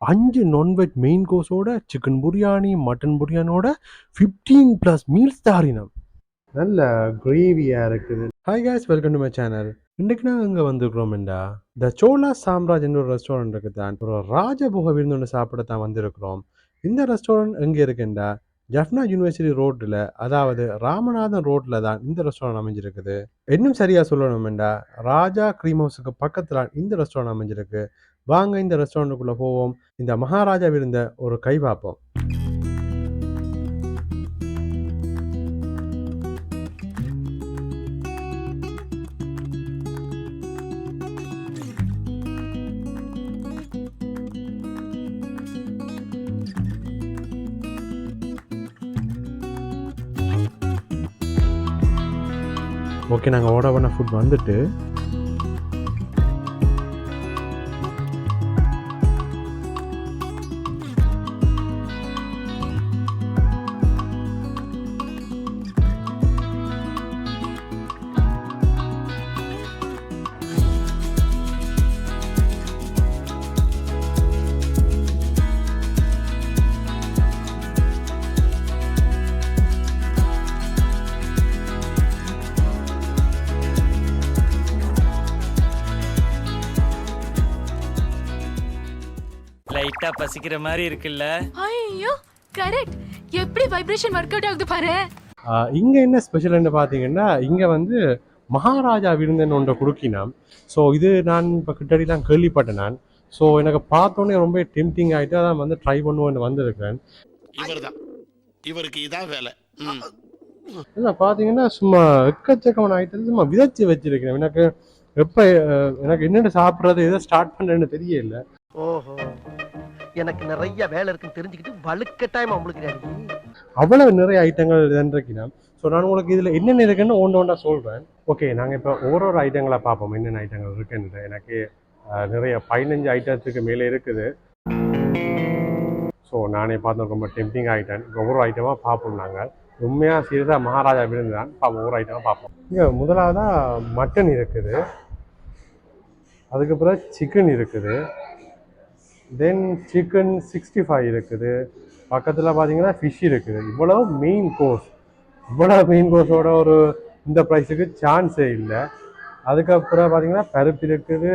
5 non veg main கோர்ஸோட chicken biryani mutton பிரியாணியோட 15+ meals தாரினம். நல்ல கிரேவியாக இருக்குது. Hi guys, welcome to my channel. இன்றைக்கு நாங்கள் இங்கே வந்திருக்கிறோம்டா த சோலா சாம்ராஜ் என்ற ஒரு ரெஸ்டாரண்ட் இருக்குது தான். ஒரு ராஜபோக விருந்து சாப்பிட தான் வந்திருக்கிறோம். இந்த ரெஸ்டாரண்ட் எங்கே இருக்குண்டா ஜஃப்னா யூனிவர்சிட்டி ரோட்டில், அதாவது ராமநாதன் ரோட்டில் தான் இந்த ரெஸ்டாரண்ட் அமைஞ்சிருக்குது. இன்னும் சரியாக சொல்லணும்டா ராஜா க்ரீம் ஹவுஸுக்கு பக்கத்தில் இந்த ரெஸ்டாரண்ட் அமைஞ்சிருக்கு. வாங்க இந்த ரெஸ்டாரண்ட்டுக்குள்ளே போவோம், இந்த மகாராஜா விருந்த ஒரு கை பார்ப்போம். ஓகே, நாங்கள் ஆர்டர் பண்ண ஃபுட் வந்துட்டு லைட்டா பசிக்கிற மாதிரி இருக்குல்ல? ஐயோ கரெக்ட். எப்படி வைப்ரேஷன் வொர்க் அவுட் ஆகுது பாரு. இங்கே என்ன ஸ்பெஷல்னு பார்த்தீங்கன்னா, இங்கே வந்து மகாராஜா விருந்துன்னு ஒன்றை கொடுக்கினான். ஸோ இது நான் இப்போ கிட்டடிலாம் கேள்விப்பட்டேன் நான். ஸோ எனக்கு பார்த்தோன்னே ரொம்ப டெம்டிங் ஆகிட்டு அதான் வந்து ட்ரை பண்ணுவேன்னு வந்திருக்கேன். இவருக்கு இதான் வேலை. இல்லை பார்த்தீங்கன்னா சும்மா எக்கச்சக்கமான ஐட்டம் சும்மா விதைச்சி வச்சிருக்கிறேன். எனக்கு என்னென்ன சாப்பிட்றது எதை ஸ்டார்ட் பண்ணுறேன்னு தெரியல. ஓஹோ, எனக்கு நிறைய வேலை இருக்குன்னு தெரிஞ்சுக்கிட்டு வலுக்கட்டாயமா உங்களுக்கு அவ்வளவு நிறைய ஐட்டங்கள் இருக்கினா. ஸோ நான் உங்களுக்கு இதில் என்னென்ன இருக்குன்னு ஒன்றா சொல்கிறேன். ஓகே, நாங்கள் இப்போ ஒரு ஐட்டங்களை பார்ப்போம் என்னென்ன ஐட்டங்கள் இருக்குன்னு. எனக்கு நிறைய 15 ஐட்டத்துக்கு மேலே இருக்குது. ஸோ நானே பார்த்து ரொம்ப டெம்டிங் ஆகிட்டேன். ஒவ்வொரு ஐட்டமாக பார்ப்போம். நாங்கள் உண்மையாக சீரியஸாக மகாராஜா விருந்து தான் பார்ப்போம். ஒவ்வொரு ஐட்டமாக பார்ப்போம். இங்கே முதலாவதாக மட்டன் இருக்குது, அதுக்கப்புறம் சிக்கன் இருக்குது, தென் சிக்கன் 65 இருக்குது, பக்கத்தில் பார்த்தீங்கன்னா ஃபிஷ் இருக்குது. இவ்வளோ மெயின் கோர்ஸோட ஒரு இந்த ப்ரைஸுக்கு சான்ஸே இல்லை. அதுக்கப்புறம் பார்த்தீங்கன்னா பருப்பு இருக்குது,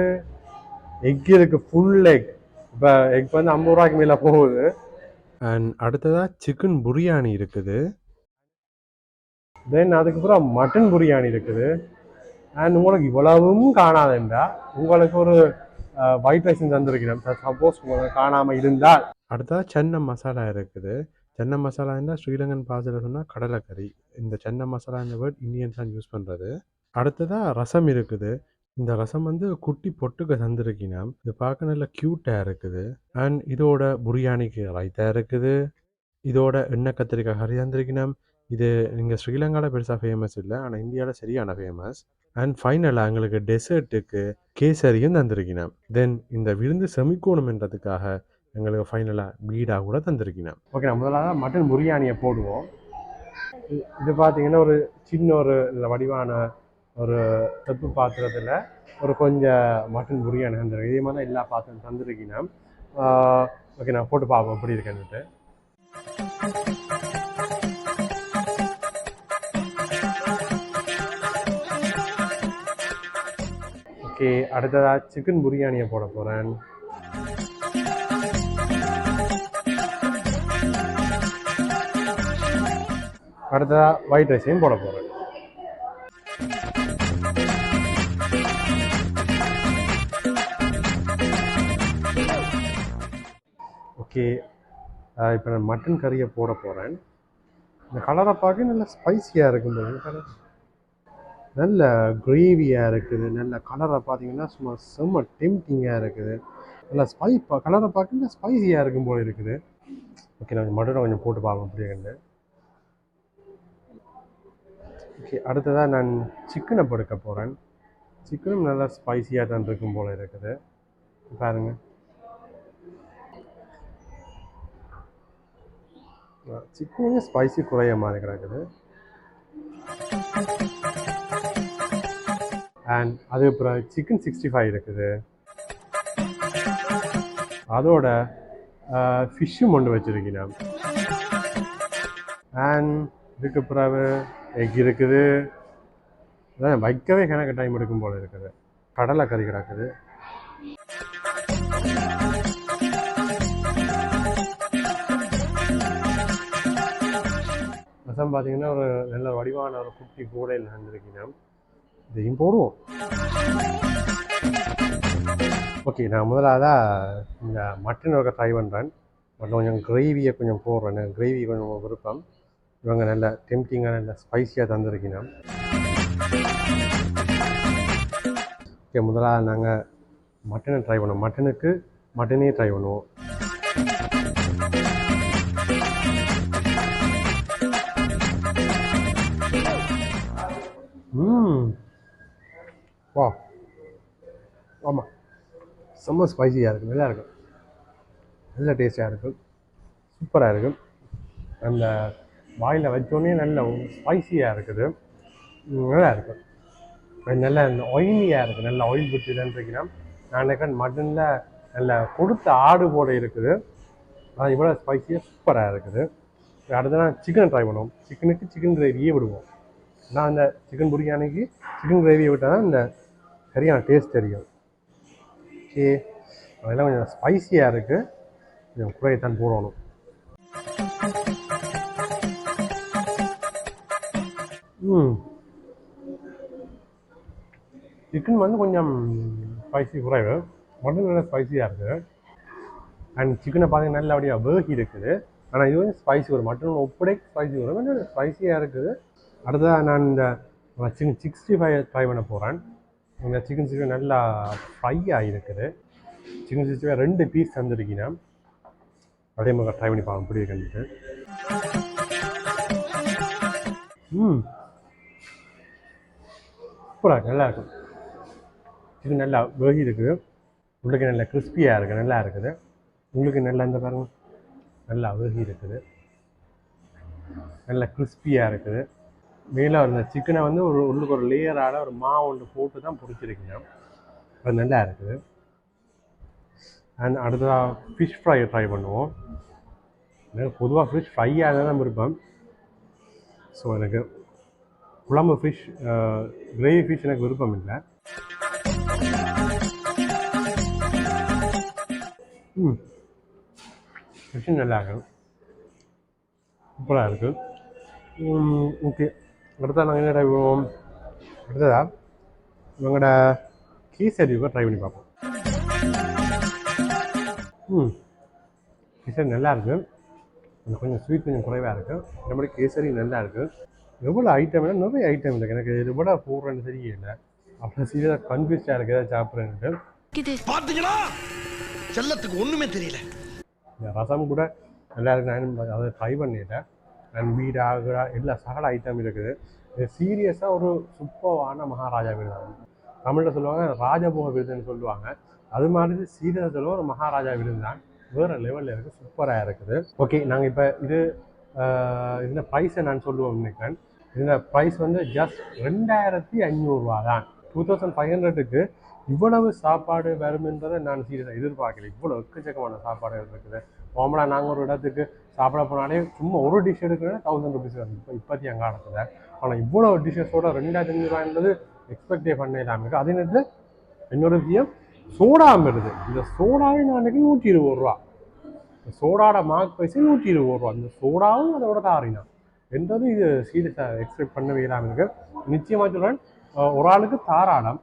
எக் இருக்குது, ஃபுல் எக். இப்போ எக் வந்து 50 ரூபாய்க்கு மேலே போகுது. அண்ட் அடுத்ததாக சிக்கன் பிரியாணி இருக்குது, தென் அதுக்கப்புறம் மட்டன் பிரியாணி இருக்குது. அண்ட் உங்களுக்கு இவ்வளவும் காணாதுண்டா உங்களுக்கு ஒரு ஒயிட் ரைஸ் தந்துருக்கிறேன். சப்போஸ் உங்களுக்கு காணாமல் இருந்தால். அடுத்ததாக சென்னை மசாலா இருக்குது. சென்னை மசாலா இருந்தால் ஸ்ரீலங்கன் பாசையில் சொன்னால் கடலைக்கறி. இந்த சென்னை மசாலா இந்த வேர்ட் இந்தியன்ஸ் தான் யூஸ் பண்ணுறது. அடுத்ததாக ரசம் இருக்குது. இந்த ரசம் வந்து குட்டி பொட்டுக்கு தந்துருக்கினா. இது பார்க்க நல்ல க்யூட்டாக இருக்குது. அண்ட் இதோட பிரியாணிக்கு ரைத்தா இருக்குது. இதோட எண்ணெய் கத்திரிக்காய் கறி தந்திருக்கினா. இது இங்கே ஸ்ரீலங்காவில் பெருசாக ஃபேமஸ் இல்லை, ஆனால் இந்தியாவில் சரியான ஃபேமஸ். அண்ட் ஃபைனலாக எங்களுக்கு டெசர்ட்டுக்கு கேசரியும் தந்திருக்கினேன். தென் இந்த விருந்து செமிக்கோணுமென்றதுக்காக எங்களுக்கு ஃபைனலாக பீடா கூட தந்திருக்கினேன். ஓகே, நான் முதலாக மட்டன் பிரியாணியை போடுவோம். இது பார்த்தீங்கன்னா ஒரு சின்ன ஒரு வடிவான ஒரு செப்பு பாத்திரத்தில் ஒரு கொஞ்சம் மட்டன் பிரியாணி தந்துருக்கு. இதே மாதிரி தான் எல்லா பாத்திரம் தந்திருக்கினேன். ஓகே, நான் போட்டு பார்ப்போம் எப்படி இருக்கேன்னுட்டு. ஓகே, அடுத்ததாக சிக்கன் பிரியாணியை போட போகிறேன். அடுத்ததாக ஒயிட் ரைஸையும் போட போகிறேன். ஓகே, இப்போ நான் மட்டன் கறியை போட போகிறேன். இந்த கலரை பார்க்க நல்லா ஸ்பைஸியாக இருக்கும்போது நல்ல கிரேவியாக இருக்குது. நல்ல கலரை பார்த்தீங்கன்னா சும்மா செம்ம டெம்டிங்காக இருக்குது. நல்லா கலரை பார்க்க ஸ்பைஸியாக இருக்கும் போல இருக்குது. ஓகே, நான் மட்டனை கொஞ்சம் போட்டு பார்ப்போம் அப்படியே. ஓகே, அடுத்ததாக நான் சிக்கனை படுக்க போகிறேன். சிக்கனும் நல்லா ஸ்பைஸியாக தான் இருக்கும் போல இருக்குது. பாருங்கள், சிக்கனே ஸ்பைசி குறைய மாதிரி கிடக்குது. அண்ட் அதுக்கப்புறம் சிக்கன் 65 இருக்குது. அதோட ஃபிஷ்ஷும் கொண்டு வச்சுருக்கணும். அண்ட் இதுக்கு பிறகு எக் இருக்குது. அதான் வைக்கவே கணக்கு டைம் எடுக்கும் போல இருக்குது. கடலை கறி கிடக்குது. ரசம் பார்த்தீங்கன்னா ஒரு நல்ல வடிவான ஒரு குட்டி கூடையில் நடந்திருக்கணும். இதையும் போடுவோம். ஓகே, நான் முதலாக இந்த மட்டன் ஒர்க்கை ட்ரை பண்ணுறேன். பட் கொஞ்சம் கிரேவியை கொஞ்சம் போடுறேன். எனக்கு கிரேவி கொஞ்சம் விருப்பம். இவங்க நல்ல டெம்டிங்காக நல்ல ஸ்பைஸியாக தந்துருக்கணும். ஓகே, முதலாக நாங்கள் மட்டனை ட்ரை பண்ணுவோம். மட்டனே ட்ரை பண்ணுவோம். வா, ஆமாம், செம்ம ஸ்பைஸியாக இருக்குது. நல்லா இருக்கும், நல்ல டேஸ்டாக இருக்கும், சூப்பராக இருக்கும். அந்த வாயில் வச்சோடனே நல்ல ஸ்பைஸியாக இருக்குது, நல்லா இருக்கும். நல்ல ஆயிலியாக இருக்குது, நல்ல ஆயில் விட்டுதான் இருக்கணும். நான் நினைக்கிறேன் மட்டனில் நல்ல கொடுத்த ஆடு போட இருக்குது. அது இவ்வளோ ஸ்பைஸியாக சூப்பராக இருக்குது. அடுத்து நான் சிக்கனை ட்ரை பண்ணுவோம். சிக்கனுக்கு சிக்கன் கிரேவியே விடுவோம். நான் அந்த சிக்கன் பிரியாணிக்கு சிக்கன் கிரேவியை விட்டால் தான் இந்த சரியான டேஸ்ட் தெரியும். ஓகே, அதெல்லாம் கொஞ்சம் ஸ்பைஸியாக இருக்குது, கொஞ்சம் குறையத்தான் போடணும். சிக்கன் வந்து கொஞ்சம் ஸ்பைசி குறைவு, மட்டன் நல்லா ஸ்பைஸியாக இருக்குது. அண்ட் சிக்கனை பார்த்தீங்கன்னா நல்ல அப்படியே வேகி இருக்குது. ஆனால் இது வந்து ஸ்பைசி வரும், மட்டன் ஒப்படை ஸ்பைசி வரும், கொஞ்சம் ஸ்பைஸியாக இருக்குது. அடுத்ததாக நான் இந்த சிக்கன் 65 ட்ரை பண்ண போகிறேன். இந்த சிக்கன் 65 நல்லா ஃப்ரை ஆகிருக்குது. சிக்கன் 65 2 பீஸ் தந்துருக்கீங்க. அதே மாதிரி ட்ரை பண்ணி பார்க்க எப்படி இருக்குன்ட்டு. சூப்பராக நல்லா இருக்கும். சிக்கன் நல்லா வேகி இருக்குது, உங்களுக்கு நல்லா கிறிஸ்பியாக இருக்குது, நல்லா இருக்குது. உங்களுக்கு நல்லா இந்த பாருங்க, நல்லா வேகி இருக்குது, நல்லா கிறிஸ்பியாக இருக்குது. மேலே அந்த சிக்கனை வந்து உள்ளுக்கு ஒரு லேயரால் ஒரு மாவு ஒன்று போட்டு தான் பொரிச்சிருக்கீங்க. அது நல்லா இருக்குது. அண்ட் அடுத்ததாக ஃபிஷ் ஃப்ரை ட்ரை பண்ணுவோம். எனக்கு பொதுவாக ஃபிஷ் ஃப்ரையாக தான் விருப்பம். ஸோ எனக்கு குழம்பு ஃபிஷ், கிரேவி ஃபிஷ் எனக்கு விருப்பம் இல்லை. ஃபிஷ் நல்லா இருக்கும், சூப்பராக இருக்குது. ஓகே, அடுத்தா நாங்கள் என்ன ட்ரை பண்ணுவோம்? அடுத்ததா இவங்களோட கேசரியை ட்ரை பண்ணி பார்ப்போம். கேசரி நல்லா இருக்குது, கொஞ்சம் ஸ்வீட் கொஞ்சம் குறைவாக இருக்குது. இந்த மாதிரி கேசரி நல்லா இருக்குது. எவ்வளோ ஐட்டம் இல்லை, நிறைய ஐட்டம் இருக்குது. எனக்கு இது விட போடுறேன்னு தெரியல, அவ்வளோ சீரியஸாக கன்ஃபியூஸ்டாக இருக்குது எதாவது சாப்பிட்றேன்ட்டு. பார்த்தீங்களா, செல்லத்துக்கு ஒன்றுமே தெரியல. இந்த ரசம் கூட நல்லா இருக்கு, நான் அதை ட்ரை பண்ணிட்டேன். அண்ட் வீடா ஆகுடா எல்லா சகல ஐட்டம் இருக்குது. இது சீரியஸாக ஒரு சூப்பரான மகாராஜா விருது. தமிழில் சொல்லுவாங்க ராஜபோக விருதுன்னு சொல்லுவாங்க. அது மாதிரி சீரியஸாக சொல்லுவோம் ஒரு மகாராஜா விருது தான். வேறு லெவலில் இருக்குது, சூப்பராக இருக்குது. ஓகே, நாங்கள் இப்போ இந்த ப்ரைஸை நான் சொல்லுவோம் நினைக்கிறேன். இந்த ப்ரைஸ் வந்து ஜஸ்ட் 2500 தான். 2500க்கு இவ்வளவு சாப்பாடு வரும்ன்றதை நான் சீரியஸாக எதிர்பார்க்கல. இவ்வளோ எக்கச்சக்கமான சாப்பாடுகள் இருக்குது. நார்மலாக நாங்கள் ஒரு இடத்துக்கு சாப்பிட போனாலே சும்மா ஒரு டிஷ் எடுக்கிறேன்னா 1000 rupees வருது இப்போத்தி எங்கள் காலத்தில். ஆனால் இவ்வளோ டிஷ்ஷஸோட 2500 எக்ஸ்பெக்டே பண்ண இல்லாமல் இருக்குது. அதே நேரத்தில் இன்னொரு விஷயம், சோடாவும் வருது. இந்த சோடாவே நான் அன்றைக்கி 120 ரூபா. சோடாவோட மார்க் பைஸு 120 ரூபா. இந்த சோடாவும் அதோட தாரினா என்றது இது சீரியஸாக எக்ஸ்பெக்ட் பண்ணவே இல்லாமல் இருக்குது. நிச்சயமாக சொல்கிறேன், ஒரு ஆளுக்கு தாராளம்.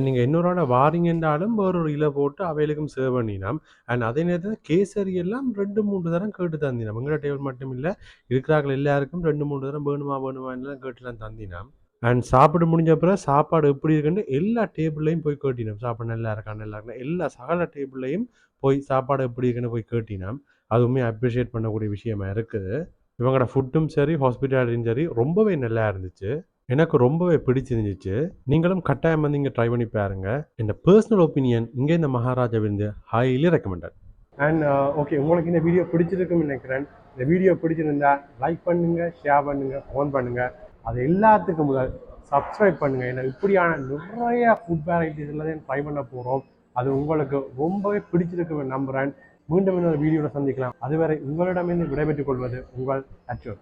நீங்கள் இன்னொரு ஆளை வாரிங்கன்றாலும் ஒரு இலை போட்டு அவைகளுக்கும் சேவ் பண்ணினோம். அண்ட் அதே நேரத்தில் கேசரி எல்லாம் 2-3 தரம் கேட்டு தந்தினோம். எங்களோட டேபிள் மட்டும் இல்லை, இருக்கிறார்கள் எல்லாருக்கும் 2-3 தரம் வேணுமா எல்லாம் கேட்டுலாம் தந்தினோம். அண்ட் சாப்பிட்டு முடிஞ்ச பிறகு சாப்பாடு எப்படி இருக்குன்னு எல்லா டேபிள்லையும் போய் கேட்டினோம். சாப்பாடு நல்லா இருக்கான்னு எல்லா சகல டேபிள்லையும் போய் சாப்பாடு எப்படி இருக்குன்னு போய் கேட்டினோம். அதுவுமே அப்ரிஷியேட் பண்ணக்கூடிய விஷயமா இருக்குது. இவங்களோட ஃபுட்டும் சரி, ஹாஸ்பிட்டாலிட்டியும் சரி ரொம்பவே நல்லா இருந்துச்சு. எனக்கு ரொம்பவே பிடிச்சிருந்துச்சு. நீங்களும் கட்டாயம் வந்து இங்கே ட்ரை பண்ணி பாருங்க. இந்த பர்சனல் ஒப்பீனியன் இங்கே இந்த மகாராஜா விருந்து ஹைலி ரெக்கமெண்டட். அண்ட் ஓகே, உங்களுக்கு இந்த வீடியோ பிடிச்சிருக்குன்னு நினைக்கிறேன். இந்த வீடியோ பிடிச்சிருந்தா லைக் பண்ணுங்கள், ஷேர் பண்ணுங்கள், ஃபோன் பண்ணுங்கள். அது எல்லாத்துக்கும் முதல் சப்ஸ்கிரைப் பண்ணுங்கள். ஏன்னா இப்படியான நிறைய ஃபுட் வெரைட்டிஸ் எல்லாத்தையும் ட்ரை பண்ண போகிறோம். அது உங்களுக்கு ரொம்பவே பிடிச்சிருக்குன்னு நம்புகிறேன். மீண்டும் இன்னொரு வீடியோவில் சந்திக்கலாம். அதுவரை உங்களிடமிருந்து விடைபெற்றுக் கொள்வது உங்கள் அச்சோர்.